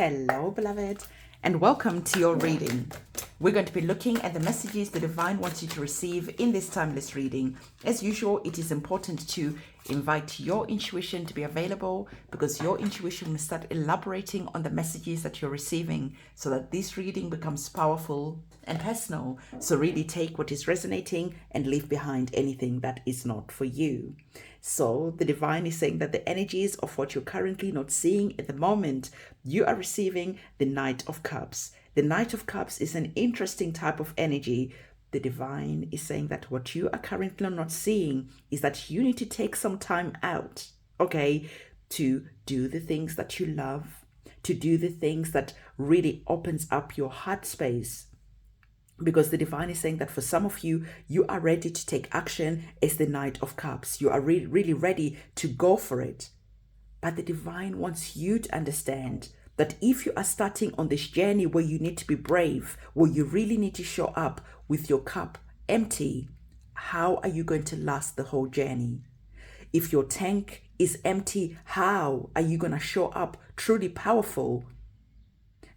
Hello, beloved, and welcome to your reading. We're going to be looking at the messages the divine wants you to receive in this timeless reading. As usual, it is important to invite your intuition to be available because your intuition will start elaborating on the messages that you're receiving so that this reading becomes powerful and personal. So really take what is resonating and leave behind anything that is not for you. So the divine is saying that the energies of what you're currently not seeing at the moment, you are receiving the Knight of Cups. The Knight of Cups is an interesting type of energy. The divine is saying that what you are currently not seeing is that you need to take some time out, okay, to do the things that you love, to do the things that really opens up your heart space. Because the divine is saying that for some of you, you are ready to take action as the Knight of Cups. You are really ready to go for it. But the divine wants you to understand that if you are starting on this journey where you need to be brave, where you really need to show up with your cup empty, how are you going to last the whole journey? If your tank is empty, how are you going to show up truly powerful?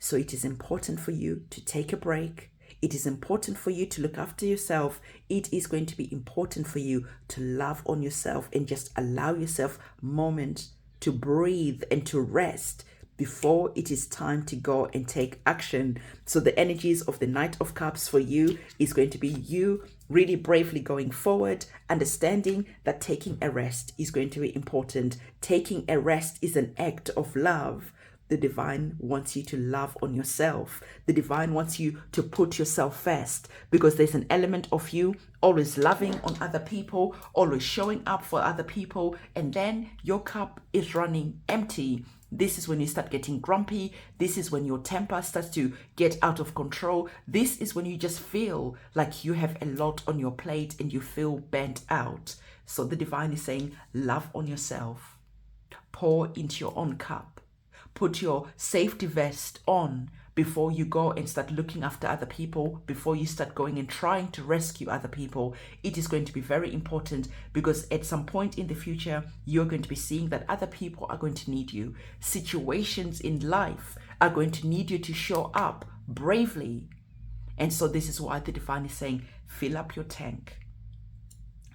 So it is important for you to take a break. It is important for you to look after yourself. It is going to be important for you to love on yourself and just allow yourself moment to breathe and to rest before it is time to go and take action. So the energies of the Knight of Cups for you is going to be you really bravely going forward, understanding that taking a rest is going to be important. Taking a rest is an act of love. The divine wants you to love on yourself. The divine wants you to put yourself first because there's an element of you always loving on other people, always showing up for other people, and then your cup is running empty. This is when you start getting grumpy. This is when your temper starts to get out of control. This is when you just feel like you have a lot on your plate and you feel burnt out. So the divine is saying, love on yourself. Pour into your own cup. Put your safety vest on before you go and start looking after other people, before you start going and trying to rescue other people. It is going to be very important because at some point in the future, you're going to be seeing that other people are going to need you. Situations in life are going to need you to show up bravely. And so this is why the divine is saying, fill up your tank.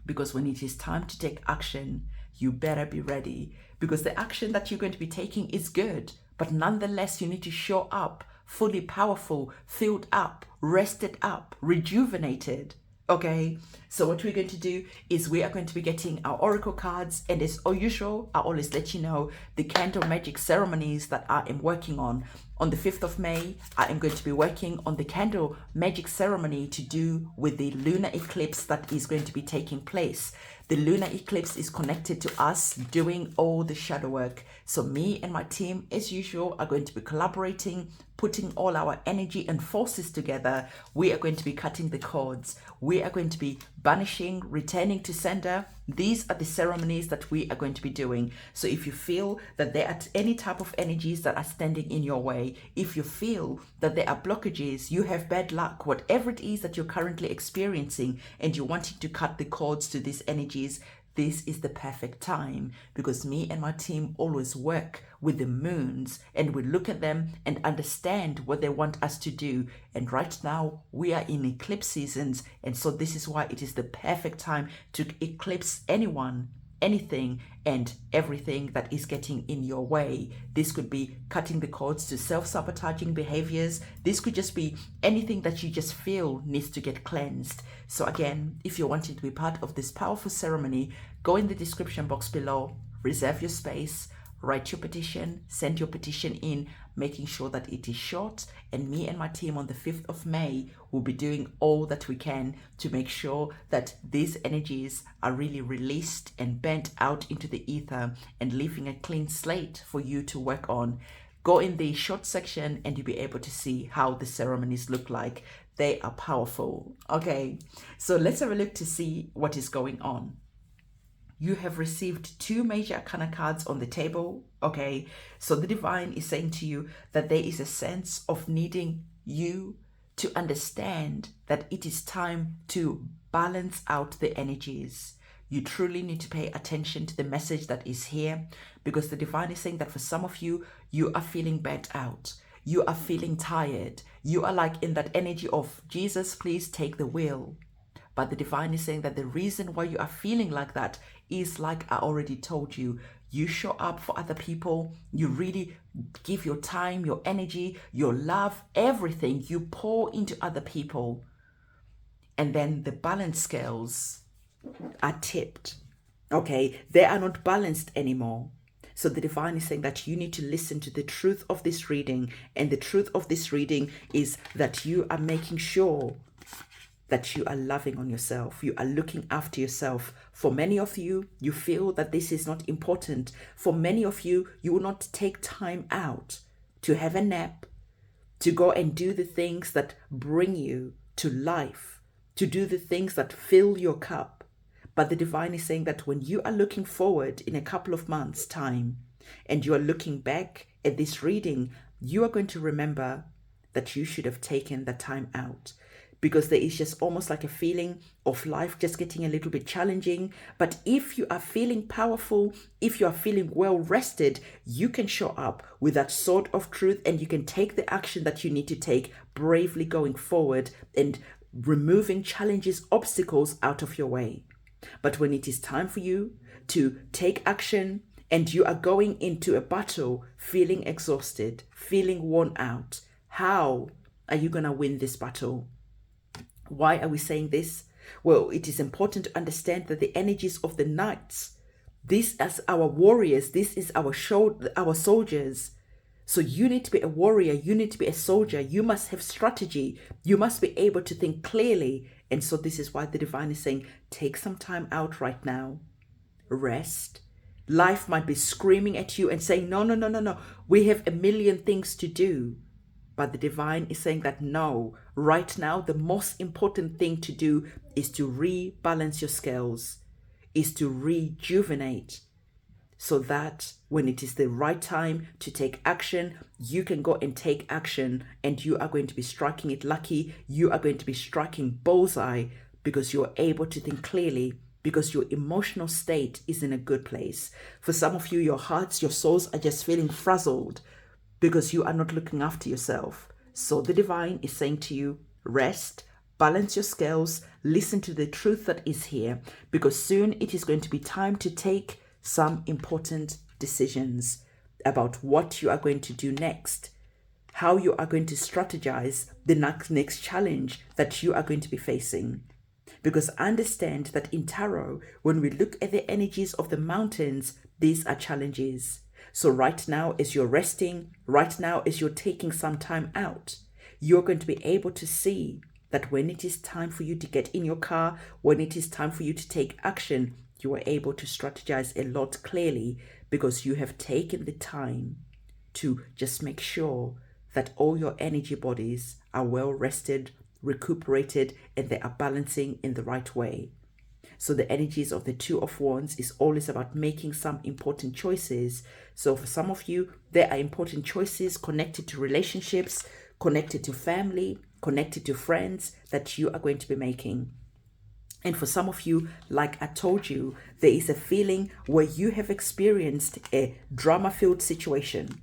Because when it is time to take action, you better be ready, because the action that you're going to be taking is good, but nonetheless, you need to show up fully powerful, filled up, rested up, rejuvenated. Okay, so what we're going to do is we are going to be getting our oracle cards, and as usual, I always let you know the candle magic ceremonies that I am working on. On the 5th of May, I am going to be working on the candle magic ceremony to do with the lunar eclipse that is going to be taking place. The lunar eclipse is connected to us doing all the shadow work. So me and my team, as usual, are going to be collaborating, putting all our energy and forces together. We are going to be cutting the cords. We are going to be banishing, returning to sender. These are the ceremonies that we are going to be doing. So if you feel that there are any type of energies that are standing in your way, if you feel that there are blockages, you have bad luck, whatever it is that you're currently experiencing, and you're wanting to cut the cords to these energies, this is the perfect time, because me and my team always work with the moons and we look at them and understand what they want us to do. And right now we are in eclipse seasons, and so this is why it is the perfect time to eclipse anyone, anything and everything that is getting in your way. This could be cutting the cords to self-sabotaging behaviors. This could just be anything that you just feel needs to get cleansed. So again, if you're wanting to be part of this powerful ceremony, go in the description box below, reserve your space, write your petition, send your petition in, making sure that it is short. And me and my team on the 5th of May will be doing all that we can to make sure that these energies are really released and bent out into the ether and leaving a clean slate for you to work on. Go in the short section and you'll be able to see how the ceremonies look like. They are powerful. Okay, so let's have a look to see what is going on. You have received 2 major arcana cards on the table. Okay, so the divine is saying to you that there is a sense of needing you to understand that it is time to balance out the energies, You truly need to pay attention to the message that is here, because the divine is saying that for some of you, you are feeling burnt out. You are feeling tired. You are like in that energy of, Jesus, please take the wheel. But the divine is saying that the reason why you are feeling like that is, like I already told you, you show up for other people. You really give your time, your energy, your love, everything. You pour into other people. And then the balance scales are tipped. Okay, they are not balanced anymore. So the divine is saying that you need to listen to the truth of this reading. And the truth of this reading is that you are making sure that you are loving on yourself. You are looking after yourself. For many of you, you feel that this is not important. For many of you, you will not take time out to have a nap, to go and do the things that bring you to life, to do the things that fill your cup. But the divine is saying that when you are looking forward in a couple of months' time, and you are looking back at this reading, you are going to remember that you should have taken the time out. Because there is just almost like a feeling of life just getting a little bit challenging. But if you are feeling powerful, if you are feeling well rested, you can show up with that sword of truth, and you can take the action that you need to take bravely going forward and removing challenges, obstacles out of your way. But when it is time for you to take action and you are going into a battle feeling exhausted, feeling worn out, how are you going to win this battle? Why are we saying this? Well, it is important to understand that the energies of the knights, this as our warriors, this is our soldiers. So you need to be a warrior, you need to be a soldier, you must have strategy, you must be able to think clearly. And so this is why the divine is saying, take some time out right now, rest. Life might be screaming at you and saying, no, we have a million things to do. But the divine is saying that no, right now, the most important thing to do is to rebalance your scales, is to rejuvenate, so that when it is the right time to take action, you can go and take action, and you are going to be striking it lucky. You are going to be striking bullseye, because you're able to think clearly, because your emotional state is in a good place. For some of you, your hearts, your souls are just feeling frazzled, because you are not looking after yourself. So the divine is saying to you, rest, balance your scales, listen to the truth that is here, because soon it is going to be time to take some important decisions about what you are going to do next, how you are going to strategize the next challenge that you are going to be facing. Because understand that in tarot, when we look at the energies of the mountains, these are challenges. So right now, as you're resting, right now, as you're taking some time out, you're going to be able to see that when it is time for you to get in your car, when it is time for you to take action, you are able to strategize a lot clearly, because you have taken the time to just make sure that all your energy bodies are well rested, recuperated, and they are balancing in the right way. So the energies of the Two of Wands is always about making some important choices. So for some of you, there are important choices connected to relationships, connected to family, connected to friends that you are going to be making. And for some of you, like I told you, there is a feeling where you have experienced a drama-filled situation,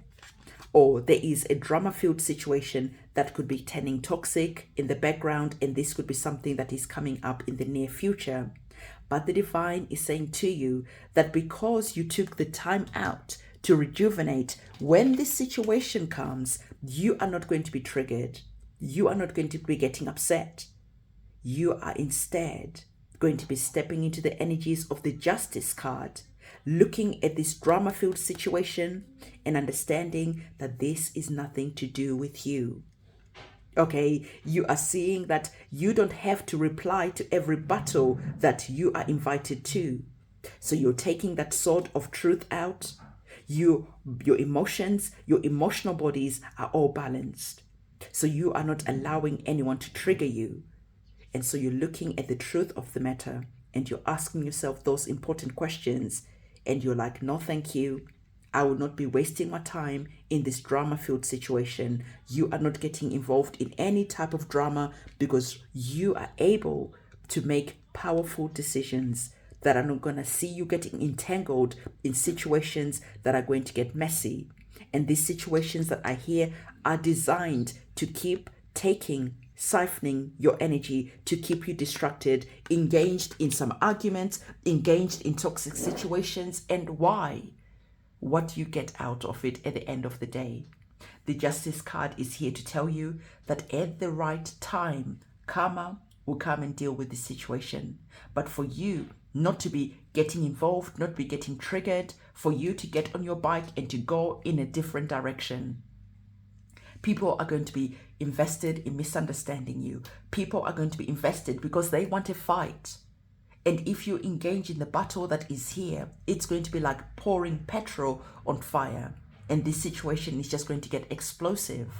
or there is a drama-filled situation that could be turning toxic in the background, and this could be something that is coming up in the near future. But the divine is saying to you that because you took the time out to rejuvenate, when this situation comes, you are not going to be triggered. You are not going to be getting upset. You are instead going to be stepping into the energies of the Justice card, looking at this drama-filled situation and understanding that this is nothing to do with you. Okay, you are seeing that you don't have to reply to every battle that you are invited to. So you're taking that sword of truth out. Your emotions, your emotional bodies are all balanced. So you are not allowing anyone to trigger you. And so you're looking at the truth of the matter, and you're asking yourself those important questions, and you're like, no, thank you. I will not be wasting my time in this drama-filled situation. You are not getting involved in any type of drama, because you are able to make powerful decisions that are not going to see you getting entangled in situations that are going to get messy. And these situations that I hear are designed to keep siphoning your energy, to keep you distracted, engaged in some arguments, engaged in toxic situations. And why? What do you get out of it at the end of the day? The Justice card is here to tell you that at the right time, karma will come and deal with the situation. But for you not to be getting involved, not be getting triggered, for you to get on your bike and to go in a different direction. People are going to be invested in misunderstanding you. People are going to be invested because they want to fight. And if you engage in the battle that is here, it's going to be like pouring petrol on fire. And this situation is just going to get explosive.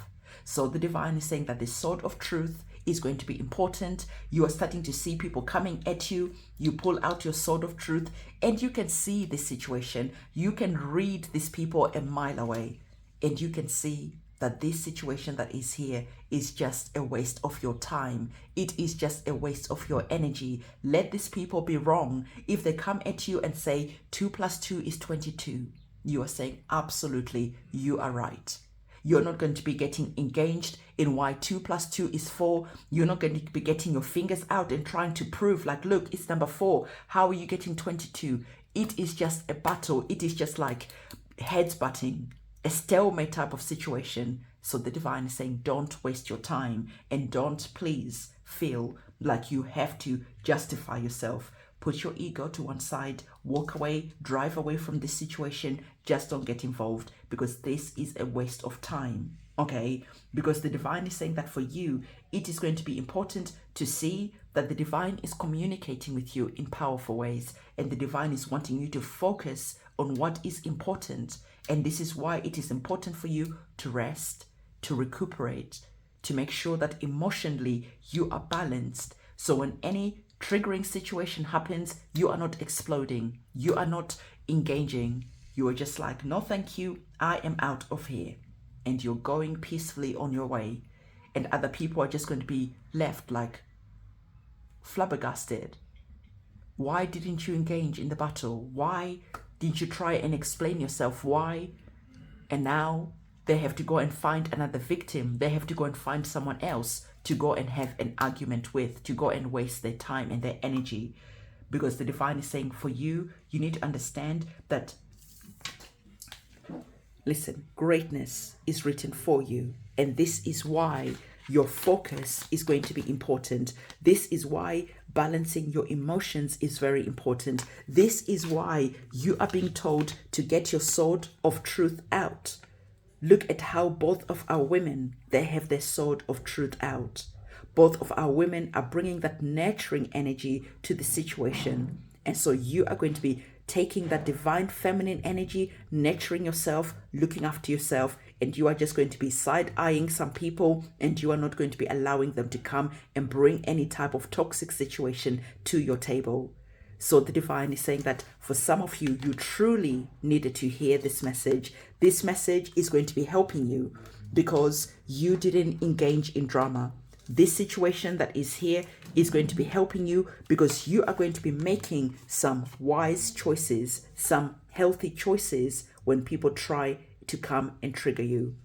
So the divine is saying that the sword of truth is going to be important. You are starting to see people coming at you. You pull out your sword of truth and you can see the situation. You can read these people a mile away and you can see that this situation that is here is just a waste of your time. It is just a waste of your energy. Let these people be wrong. If they come at you and say 2 + 2 is 22, you are saying absolutely you are right. You're not going to be getting engaged in why 2 + 2 is 4. You're not going to be getting your fingers out and trying to prove like, look, it's number 4. How are you getting 22? It is just a battle. It is just like heads butting, a stalemate type of situation. So the divine is saying, don't waste your time and don't please feel like you have to justify yourself. Put your ego to one side, walk away, drive away from this situation. Just don't get involved because this is a waste of time, okay? Because the divine is saying that for you, it is going to be important to see that the divine is communicating with you in powerful ways. And the divine is wanting you to focus on what is important. And this is why it is important for you to rest, to recuperate, to make sure that emotionally you are balanced. So when any triggering situation happens, you are not exploding, you are not engaging, you are just like, no thank you, I am out of here. And you're going peacefully on your way. And other people are just going to be left like flabbergasted. Why didn't you engage in the battle? Why didn't you try and explain yourself? Why? And now they have to go and find another victim. They have to go and find someone else to go and have an argument with, to go and waste their time and their energy. Because the divine is saying for you, you need to understand that, listen, greatness is written for you. And this is why your focus is going to be important. This is why balancing your emotions is very important. This is why you are being told to get your sword of truth out. Look at how both of our women, they have their sword of truth out. Both of our women are bringing that nurturing energy to the situation. And so you are going to be taking that divine feminine energy, nurturing yourself, looking after yourself, and you are just going to be side-eyeing some people, and you are not going to be allowing them to come and bring any type of toxic situation to your table. So the divine is saying that for some of you, you truly needed to hear this message. This message is going to be helping you because you didn't engage in drama. This situation that is here is going to be helping you because you are going to be making some wise choices, some healthy choices when people try to come and trigger you.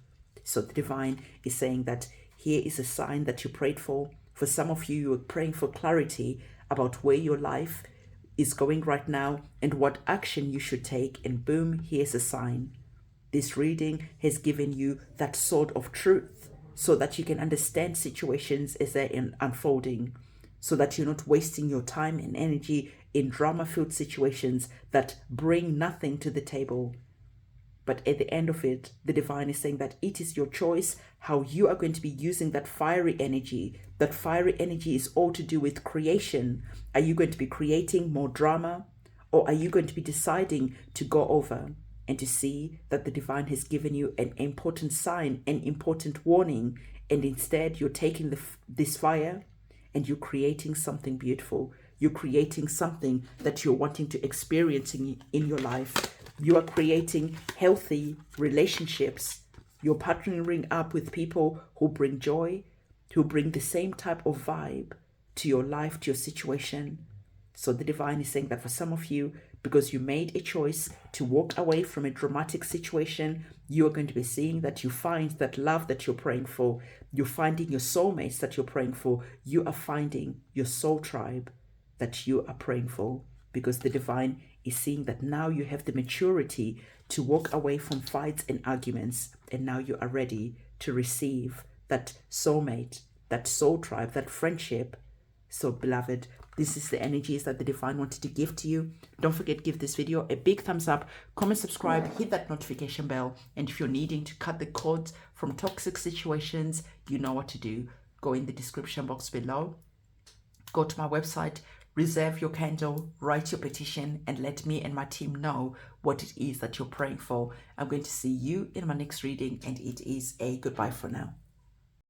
So the divine is saying that here is a sign that you prayed for. For some of you, you are praying for clarity about where your life is going right now and what action you should take, and boom, here's a sign. This reading has given you that sword of truth so that you can understand situations as they're unfolding, so that you're not wasting your time and energy in drama-filled situations that bring nothing to the table. But at the end of it, the divine is saying that it is your choice how you are going to be using that fiery energy. That fiery energy is all to do with creation. Are you going to be creating more drama, or are you going to be deciding to go over and to see that the divine has given you an important sign, an important warning, and instead you're taking this fire and you're creating something beautiful. You're creating something that you're wanting to experience in your life. You are creating healthy relationships. You're partnering up with people who bring joy, who bring the same type of vibe to your life, to your situation. So the divine is saying that for some of you, because you made a choice to walk away from a dramatic situation, you are going to be seeing that you find that love that you're praying for, you're finding your soulmates that you're praying for, you are finding your soul tribe that you are praying for, because the divine is seeing that now you have the maturity to walk away from fights and arguments, and now you are ready to receive that soulmate, that soul tribe, that friendship. So beloved, this is the energies that the divine wanted to give to you. Don't forget, give this video a big thumbs up, comment, subscribe, hit that notification bell. And if you're needing to cut the cords from toxic situations, you know what to do. Go in the description box below. Go to my website, reserve your candle, write your petition, and let me and my team know what it is that you're praying for. I'm going to see you in my next reading, and it is a goodbye for now.